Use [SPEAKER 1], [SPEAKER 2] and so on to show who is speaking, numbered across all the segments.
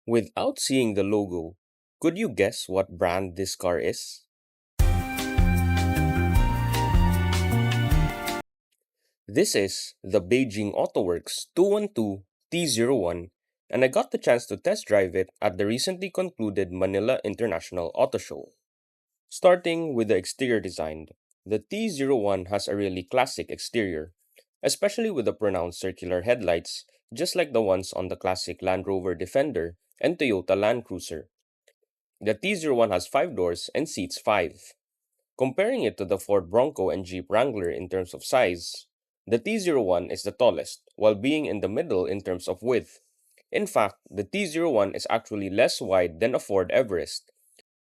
[SPEAKER 1] Without seeing the logo, could you guess what brand this car is? This is the Beijing Auto Works 212 T01, and I got the chance to test drive it at the recently concluded Manila International Auto Show. Starting with the exterior design, the T01 has a really classic exterior, especially with the pronounced circular headlights, just like the ones on the classic Land Rover Defender and Toyota Land Cruiser. The T01 has 5 doors and seats 5. Comparing it to the Ford Bronco and Jeep Wrangler in terms of size, the T01 is the tallest, while being in the middle in terms of width. In fact, the T01 is actually less wide than a Ford Everest.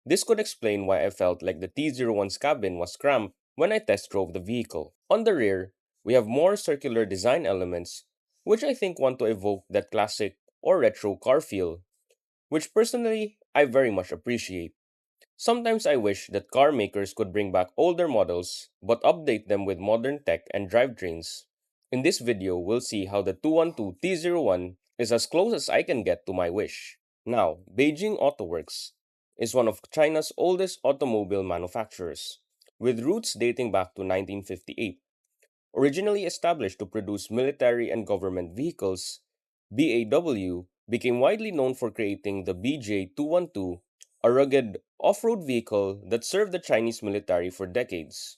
[SPEAKER 1] This could explain why I felt like the T01's cabin was cramped when I test drove the vehicle. On the rear, we have more circular design elements, which I think want to evoke that classic or retro car feel, which personally I very much appreciate. Sometimes I wish that car makers could bring back older models but update them with modern tech and drivetrains. In this video, we'll see how the 212 T01 is as close as I can get to my wish. Now, Beijing Auto Works is one of China's oldest automobile manufacturers, with roots dating back to 1958. Originally established to produce military and government vehicles, BAW became widely known for creating the BJ212, a rugged off-road vehicle that served the Chinese military for decades.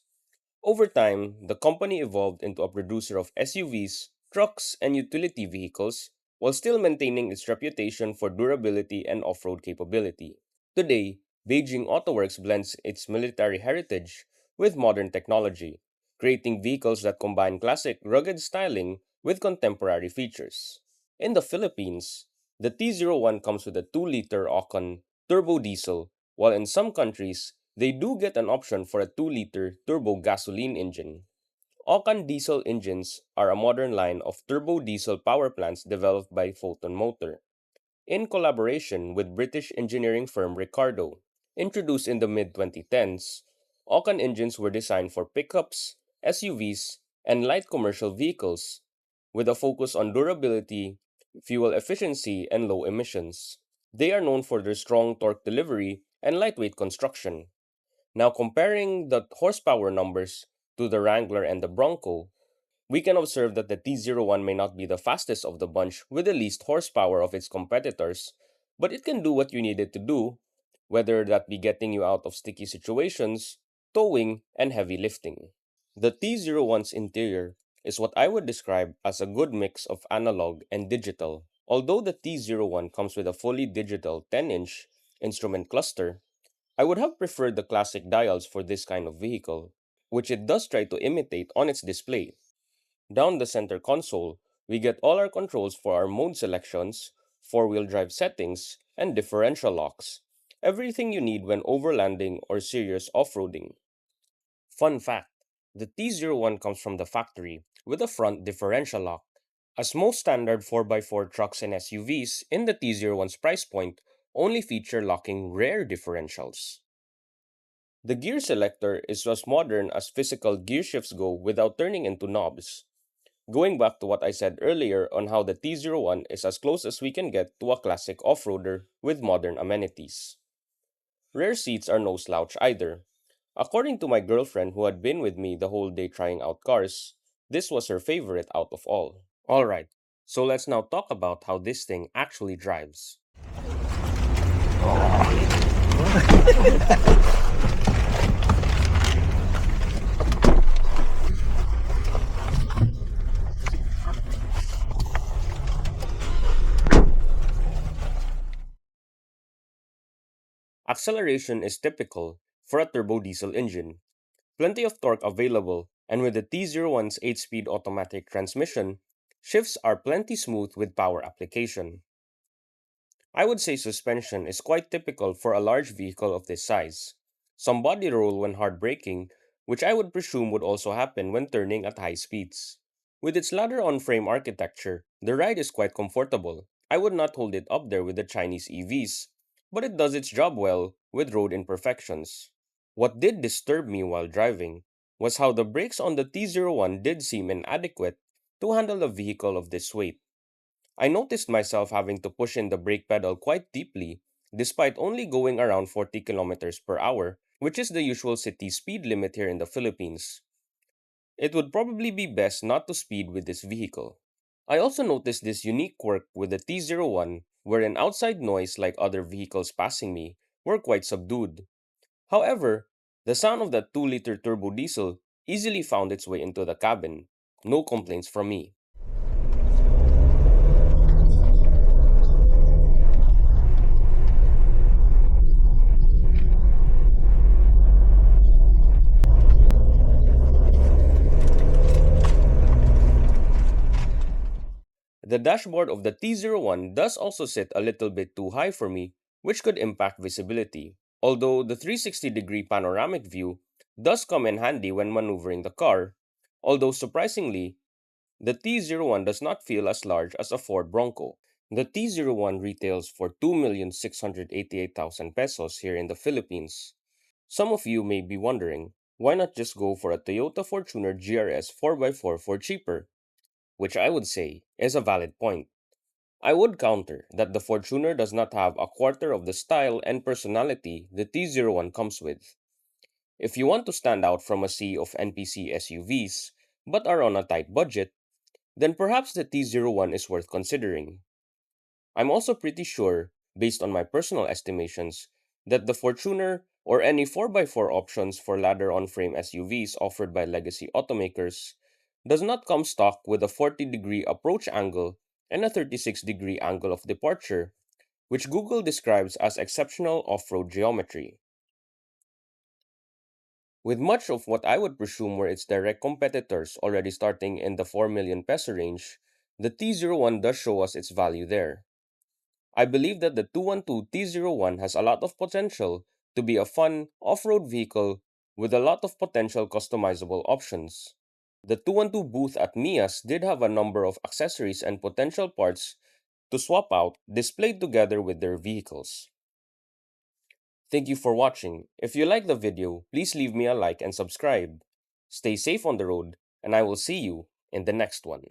[SPEAKER 1] Over time, the company evolved into a producer of SUVs, trucks, and utility vehicles while still maintaining its reputation for durability and off-road capability. Today, Beijing Auto Works blends its military heritage with modern technology, creating vehicles that combine classic rugged styling with contemporary features. In the Philippines, the T01 comes with a 2-liter Ocon turbo diesel, while in some countries, they do get an option for a 2-liter turbo gasoline engine. Ocon diesel engines are a modern line of turbo diesel power plants developed by Photon Motor, in collaboration with British engineering firm Ricardo. Introduced in the mid 2010s, Ocon engines were designed for pickups, SUVs, and light commercial vehicles, with a focus on durability, fuel efficiency, and low emissions. They are known for their strong torque delivery and lightweight construction. Now, comparing the horsepower numbers to the Wrangler and the Bronco, we can observe that the T01 may not be the fastest of the bunch with the least horsepower of its competitors, but it can do what you need it to do, whether that be getting you out of sticky situations, towing, and heavy lifting. The T01's interior is what I would describe as a good mix of analog and digital. Although the T01 comes with a fully digital 10-inch instrument cluster, I would have preferred the classic dials for this kind of vehicle, which it does try to imitate on its display. Down the center console, we get all our controls for our mode selections, four-wheel drive settings, and differential locks. Everything you need when overlanding or serious off-roading. Fun fact, the T01 comes from the factory with a front differential lock, as most standard 4x4 trucks and SUVs in the T01's price point only feature locking rear differentials. The gear selector is as modern as physical gear shifts go without turning into knobs. Going back to what I said earlier on how the T01 is as close as we can get to a classic off-roader with modern amenities. Rear seats are no slouch either. According to my girlfriend who had been with me the whole day trying out cars, this was her favorite out of all. Alright, so let's now talk about how this thing actually drives. Acceleration is typical for a turbo diesel engine. Plenty of torque available, and with the T01's 8-speed automatic transmission, shifts are plenty smooth with power application. I would say suspension is quite typical for a large vehicle of this size. Some body roll when hard braking, which I would presume would also happen when turning at high speeds. With its ladder on frame architecture, the ride is quite comfortable. I would not hold it up there with the Chinese EVs, but it does its job well with road imperfections. What did disturb me while driving was how the brakes on the T01 did seem inadequate to handle a vehicle of this weight. I noticed myself having to push in the brake pedal quite deeply, despite only going around 40 kilometers per hour, which is the usual city speed limit here in the Philippines. It would probably be best not to speed with this vehicle. I also noticed this unique quirk with the T01 where an outside noise like other vehicles passing me were quite subdued. However, the sound of that 2-liter turbo diesel easily found its way into the cabin. No complaints from me. The dashboard of the T01 does also sit a little bit too high for me, which could impact visibility. Although the 360-degree panoramic view does come in handy when maneuvering the car, although surprisingly, the T01 does not feel as large as a Ford Bronco. The T01 retails for 2,688,000 pesos here in the Philippines. Some of you may be wondering, why not just go for a Toyota Fortuner GRS 4x4 for cheaper? Which I would say is a valid point. I would counter that the Fortuner does not have a quarter of the style and personality the T01 comes with. If you want to stand out from a sea of NPC SUVs, but are on a tight budget, then perhaps the T01 is worth considering. I'm also pretty sure, based on my personal estimations, that the Fortuner or any 4x4 options for ladder on frame SUVs offered by legacy automakers does not come stock with a 40-degree approach angle and a 36-degree angle of departure, which Google describes as exceptional off road geometry. With much of what I would presume were its direct competitors already starting in the 4 million peso range, the T01 does show us its value there. I believe that the 212 T01 has a lot of potential to be a fun off road vehicle with a lot of potential customizable options. The 212 booth at Mia's did have a number of accessories and potential parts to swap out displayed together with their vehicles. Thank you for watching. If you like the video, please leave me a like and subscribe. Stay safe on the road, and I will see you in the next one.